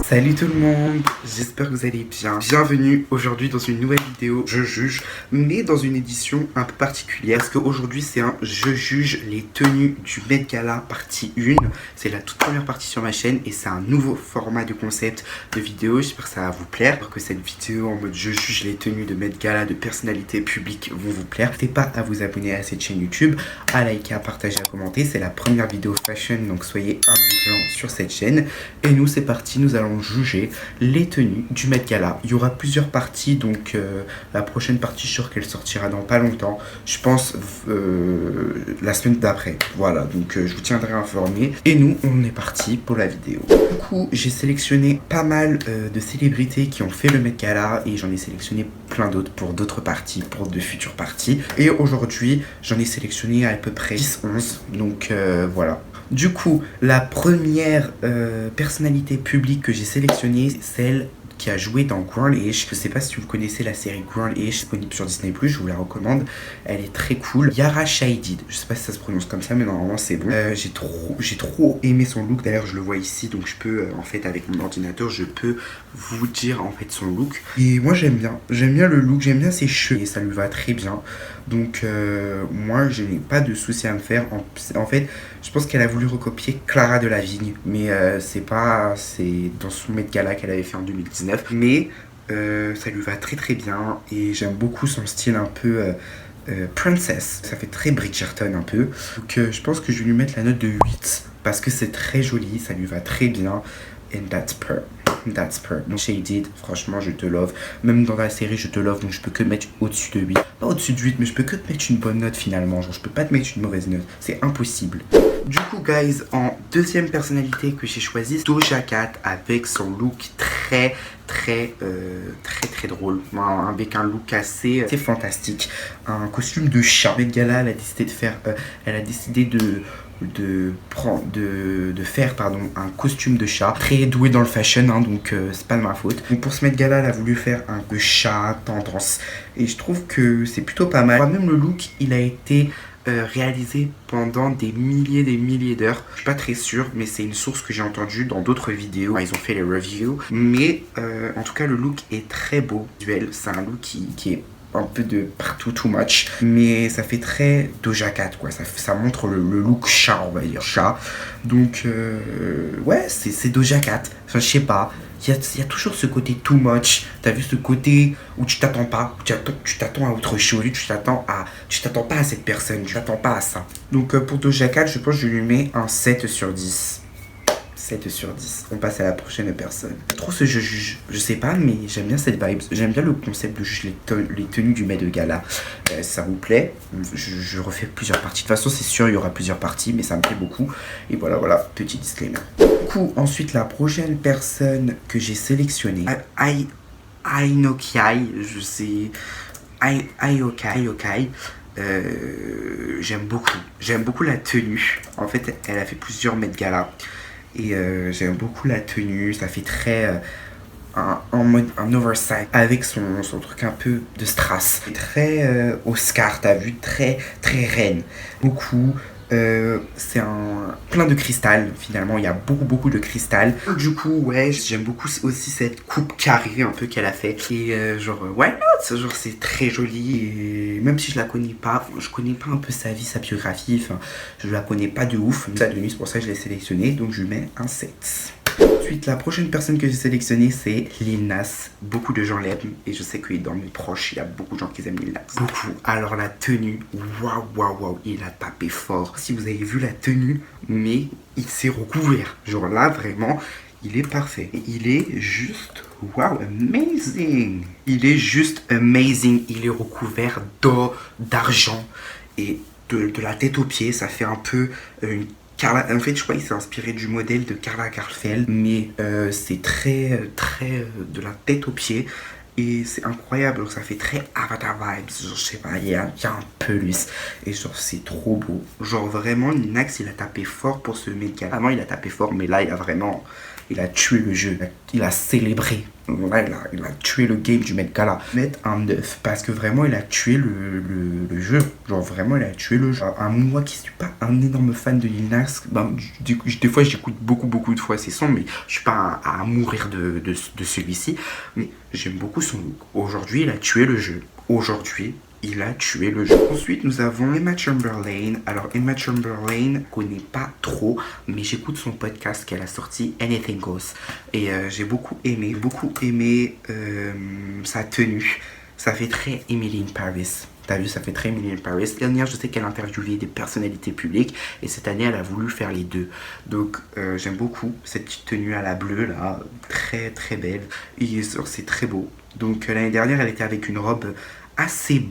Salut tout le monde, j'espère que vous allez bien. Bienvenue aujourd'hui dans une nouvelle vidéo Je juge, mais dans une édition un peu particulière parce qu'aujourd'hui c'est un Je juge les tenues du Met Gala partie 1. C'est la toute première partie sur ma chaîne et c'est un nouveau format de concept de vidéo. J'espère que ça va vous plaire, j'espère que cette vidéo en mode Je juge les tenues de Met Gala de personnalités publiques vont vous plaire. N'hésitez pas à vous abonner à cette chaîne YouTube, à liker, à partager, à commenter. C'est la première vidéo fashion, donc soyez indulgents sur cette chaîne. Et nous c'est parti, nous allons juger les tenues du Met Gala. Il y aura plusieurs parties, donc la prochaine partie, je suis sûr qu'elle sortira dans pas longtemps. Je pense la semaine d'après. Voilà, donc je vous tiendrai informé. Et nous, on est parti pour la vidéo. Du coup, j'ai sélectionné pas mal de célébrités qui ont fait le Met Gala et j'en ai sélectionné plein d'autres pour d'autres parties, pour de futures parties. Et aujourd'hui, j'en ai sélectionné à peu près 10-11. Donc voilà. Du coup, la première personnalité publique que j'ai sélectionnée, c'est celle qui a joué dans Girl-ish. Je sais pas si vous connaissez la série Girl-ish, disponible sur Disney+, je vous la recommande. Elle est très cool. Yara Shahidi, je sais pas si ça se prononce comme ça, mais normalement c'est bon. J'ai trop aimé son look, d'ailleurs je le vois ici, donc je peux, en fait avec mon ordinateur, je peux vous dire en fait son look. Et moi j'aime bien le look, j'aime bien ses cheveux, et ça lui va très bien. Donc moi je n'ai pas de souci à me faire. En fait, je pense qu'elle a voulu recopier Clara Delevingne, mais c'est dans son Met Gala qu'elle avait fait en 2019. Mais ça lui va très bien et j'aime beaucoup son style un peu princess. Ça fait très Bridgerton un peu. Donc je pense que je vais lui mettre la note de 8 parce que c'est très joli, ça lui va très bien. And that's per. Donc Shaded, franchement je te love. Même dans la série je te love, donc je peux que mettre au-dessus de 8. Pas au-dessus de 8, mais je peux que te mettre une bonne note finalement. Genre je peux pas te mettre une mauvaise note, c'est impossible. Du coup guys, en deuxième personnalité que j'ai choisi, Doja Cat avec son look très drôle, avec un look assez fantastique, un costume de chat. Met Gala, elle a décidé de faire, de faire un costume de chat, très doué dans le fashion, hein, donc c'est pas de ma faute. Donc pour ce Met Gala, elle a voulu faire un de chat tendance et je trouve que c'est plutôt pas mal. Même le look, il a été réalisé pendant des milliers d'heures. Je suis pas très sûr, mais c'est une source que j'ai entendue dans d'autres vidéos. Ils ont fait les reviews, mais en tout cas le look est très beau. C'est un look qui est un peu de partout, too much, mais ça fait très Doja Cat quoi, ça montre le look chat, on va dire chat. Donc ouais, c'est Doja Cat. Enfin je sais pas, il y a toujours ce côté too much. T'as vu ce côté où tu t'attends pas, tu t'attends à autre chose, tu t'attends pas à cette personne, tu t'attends pas à ça. Donc pour Doja Cat, je pense que je lui mets un 7 sur 10. 7 sur 10. On passe à la prochaine personne. Trop ce je juge, je sais pas, mais j'aime bien cette vibe. J'aime bien le concept de juger les tenues du Met Gala. Ça vous plaît, je refais plusieurs parties. De toute façon, c'est sûr, il y aura plusieurs parties, mais ça me plaît beaucoup. Et voilà, petit disclaimer. Du coup, ensuite, la prochaine personne que j'ai sélectionnée, Ainokai, je sais, Ainokai. J'aime beaucoup la tenue. En fait, elle a fait plusieurs Met Gala. Et j'aime beaucoup la tenue, ça fait très en mode un oversize avec son truc un peu de strass. Très Oscar, t'as vu, très reine. Beaucoup. C'est plein de cristal finalement, il y a beaucoup de cristal. Du coup ouais, j'aime beaucoup aussi cette coupe carrée un peu qu'elle a fait. Et genre why not, genre c'est très joli. Et même si je connais pas un peu sa vie, sa biographie, enfin je la connais pas de ouf. Ça de nuit, c'est pour ça que je l'ai sélectionné, donc je lui mets un 7. Ensuite, la prochaine personne que j'ai sélectionnée, c'est Lil Nas. Beaucoup de gens l'aiment et je sais que dans mes proches, il y a beaucoup de gens qui aiment Lil Nas. Beaucoup. Alors la tenue, waouh, il a tapé fort. Si vous avez vu la tenue, mais il s'est recouvert. Genre là, vraiment, il est parfait. Et il est juste, waouh, amazing. Il est juste amazing. Il est recouvert d'or, d'argent et de la tête aux pieds. Ça fait un peu une... En fait, je crois qu'il s'est inspiré du modèle de Karl Lagerfeld, mais c'est très de la tête aux pieds et c'est incroyable. Donc ça fait très Avatar vibes. Genre, je sais pas, il y a un plus et genre c'est trop beau. Genre vraiment, Linax il a tapé fort pour ce Met Gala. Avant il a tapé fort, mais là il a tué le jeu. Il a célébré Là, il a tué le game du Met Gala. Mettre un 9 parce que vraiment il a tué le jeu. Genre vraiment il a tué le jeu. Moi qui suis pas un énorme fan de Lil Nas, ben, des fois j'écoute beaucoup de fois ses sons, mais je suis pas à mourir de celui-ci. Mais j'aime beaucoup son look. Aujourd'hui il a tué le jeu. Aujourd'hui il a tué le jeu. Ensuite, nous avons Emma Chamberlain. Alors, Emma Chamberlain, je connais pas trop, mais j'écoute son podcast qu'elle a sorti, Anything Goes. Et j'ai beaucoup aimé sa tenue. Ça fait très Emily in Paris. T'as vu, ça fait très Emily in Paris. L'année dernière, je sais qu'elle interviewait des personnalités publiques. Et cette année, elle a voulu faire les deux. Donc, j'aime beaucoup cette petite tenue à la bleue, là. Très belle. Et c'est très beau. Donc, l'année dernière, elle était avec une robe assez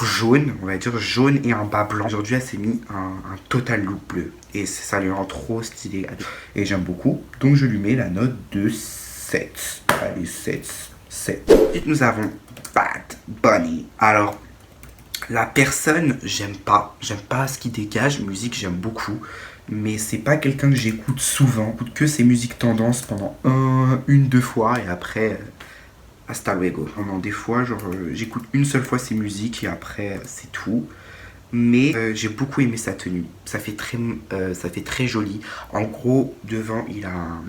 jaune, on va dire jaune et un bas blanc. Aujourd'hui, elle s'est mis un total look bleu. Et ça lui rend trop stylé. Et j'aime beaucoup. Donc, je lui mets la note de 7. Allez, 7. Ensuite, nous avons Bad Bunny. Alors, la personne, j'aime pas. J'aime pas ce qu'il dégage. Musique, j'aime beaucoup. Mais c'est pas quelqu'un que j'écoute souvent. J'écoute que ses musiques tendances pendant deux fois. Et après... hasta luego. Pendant des fois, genre, j'écoute une seule fois ses musiques et après, c'est tout. Mais j'ai beaucoup aimé sa tenue. Ça fait très joli. En gros, devant, il a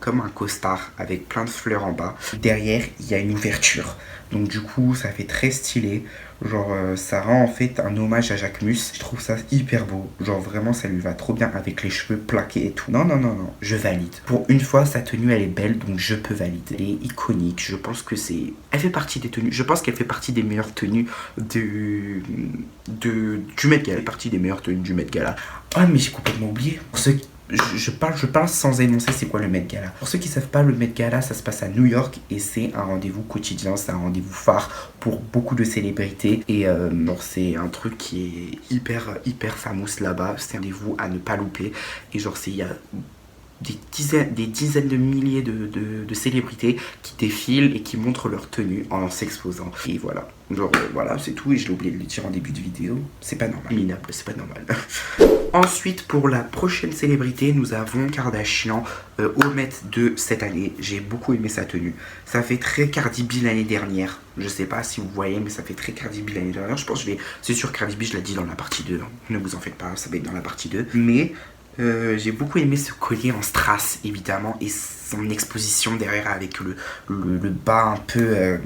comme un costard avec plein de fleurs en bas. Derrière, il y a une ouverture. Donc du coup, ça fait très stylé. Genre, ça rend en fait un hommage à Jacques Mus. Je trouve ça hyper beau. Genre, vraiment, ça lui va trop bien avec les cheveux plaqués et tout. Non. Je valide. Pour une fois, sa tenue, elle est belle, donc je peux valider. Elle est iconique. Je pense que c'est... Elle fait partie des tenues. Je pense qu'elle fait partie des meilleures tenues du Met Gala. Elle fait partie des meilleures tenues du Met Gala. Ah, mais j'ai complètement oublié. Pour ceux qui... Je parle sans énoncer c'est quoi le Met Gala. Pour ceux qui savent pas, le Met Gala, ça se passe à New York et c'est un rendez-vous quotidien, c'est un rendez-vous phare pour beaucoup de célébrités. Et c'est un truc qui est hyper fameux là-bas. C'est un rendez-vous à ne pas louper. Et genre, il y a des dizaines de milliers de célébrités qui défilent et qui montrent leur tenue en s'exposant. Et voilà. Genre, voilà, c'est tout. Et je l'ai oublié de le dire en début de vidéo. C'est pas normal. Minable, c'est pas normal. Ensuite, pour la prochaine célébrité, nous avons Kardashian au Met de cette année. J'ai beaucoup aimé sa tenue. Ça fait très Cardi B l'année dernière. Je sais pas si vous voyez, mais ça fait très Cardi B l'année dernière. Je pense que c'est sûr, Cardi B, je l'ai dit dans la partie 2. Hein. Ne vous en faites pas, ça va être dans la partie 2. Mais j'ai beaucoup aimé ce collier en strass, évidemment, et son exposition derrière avec le bas un peu...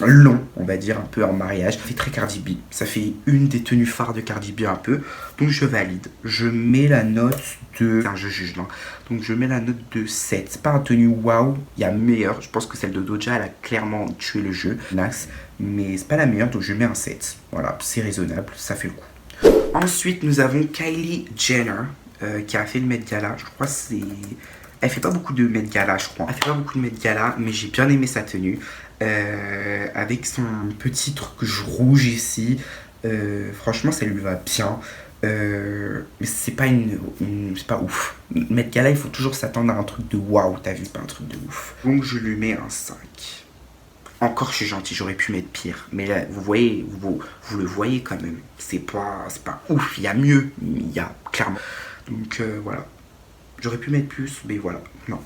long, on va dire, un peu en mariage. Ça fait très Cardi B. Ça fait une des tenues phares de Cardi B un peu. Donc je valide. Je mets la note de... Enfin, je juge, non. Donc je mets la note de 7. C'est pas une tenue waouh. Il y a meilleure. Je pense que celle de Doja, elle a clairement tué le jeu. Nas. Mais c'est pas la meilleure, donc je mets un 7. Voilà, c'est raisonnable. Ça fait le coup. Ensuite, nous avons Kylie Jenner qui a fait le Met Gala. Je crois que c'est... Elle fait pas beaucoup de Met Gala, je crois. Elle fait pas beaucoup de Met Gala, mais j'ai bien aimé sa tenue. Avec son petit truc rouge ici. Franchement, ça lui va bien. Mais c'est pas c'est pas ouf. Met Gala, il faut toujours s'attendre à un truc de waouh, t'as vu, pas un truc de ouf. Donc je lui mets un 5. Encore, je suis gentil, j'aurais pu mettre pire. Mais là, vous voyez, vous le voyez quand même. C'est pas ouf, il y a mieux, il y a clairement. Donc voilà. J'aurais pu mettre plus, mais voilà, non.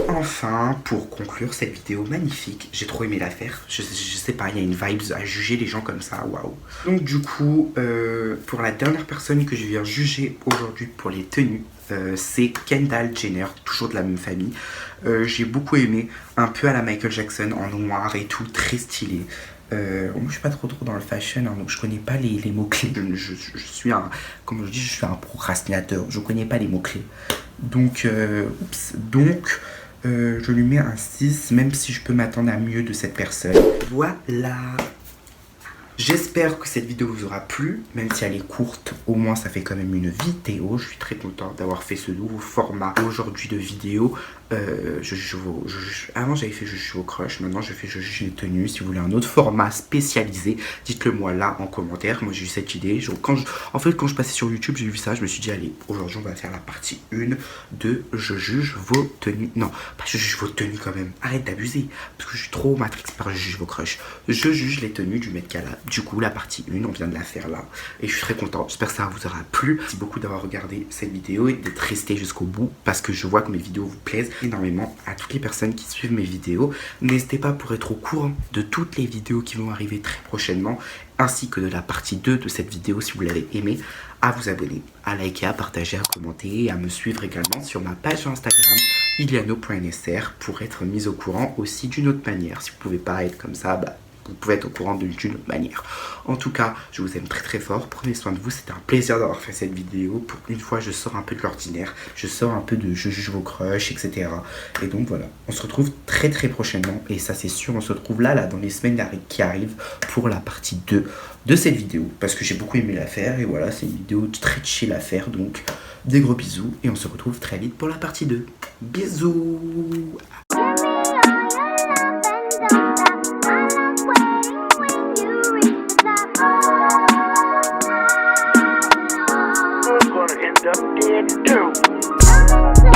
Enfin, pour conclure cette vidéo magnifique, j'ai trop aimé la faire. Je sais pas, il y a une vibe à juger les gens comme ça, waouh. Donc du coup, pour la dernière personne que je viens juger aujourd'hui pour les tenues, c'est Kendall Jenner, toujours de la même famille. J'ai beaucoup aimé, un peu à la Michael Jackson, en noir et tout, très stylé. Moi je suis pas trop dans le fashion, hein, donc je connais pas les mots-clés. Je suis comme je dis, je suis un procrastinateur, je connais pas les mots-clés. Donc, je lui mets un 6, même si je peux m'attendre à mieux de cette personne. Voilà. J'espère que cette vidéo vous aura plu, même si elle est courte, au moins ça fait quand même une vidéo. Je suis très content d'avoir fait ce nouveau format aujourd'hui de vidéo. Avant j'avais fait je juge vos crushs, maintenant je fais je juge les tenues. Si vous voulez un autre format spécialisé, dites-le moi là en commentaire. Moi j'ai eu cette idée. En fait quand je passais sur YouTube, j'ai vu ça, je me suis dit allez, aujourd'hui on va faire la partie 1 de je juge vos tenues. Non, pas je juge vos tenues quand même. Arrête d'abuser, parce que je suis trop matrix par je juge vos crushs. Je juge les tenues du Met Gala. Du coup la partie 1, on vient de la faire là. Et je suis très content, j'espère que ça vous aura plu. Merci beaucoup d'avoir regardé cette vidéo et d'être resté jusqu'au bout, parce que je vois que mes vidéos vous plaisent. énormément à toutes les personnes qui suivent mes vidéos. N'hésitez pas pour être au courant de toutes les vidéos qui vont arriver très prochainement, ainsi que de la partie 2 de cette vidéo si vous l'avez aimé, à vous abonner, à liker, à partager, à commenter et à me suivre également sur ma page Instagram iliano.nsr pour être mis au courant aussi d'une autre manière. Si vous pouvez pas être comme ça, vous pouvez être au courant d'une autre manière. En tout cas, je vous aime très très fort. Prenez soin de vous. C'était un plaisir d'avoir fait cette vidéo. Pour une fois, je sors un peu de l'ordinaire. Je sors un peu de je juge vos crushs, etc. Et donc voilà, on se retrouve très très prochainement. Et ça c'est sûr, on se retrouve là dans les semaines qui arrivent pour la partie 2 de cette vidéo. Parce que j'ai beaucoup aimé la faire. Et voilà, c'est une vidéo très chill à faire. Donc des gros bisous. Et on se retrouve très vite pour la partie 2. Bisous. End up dead too.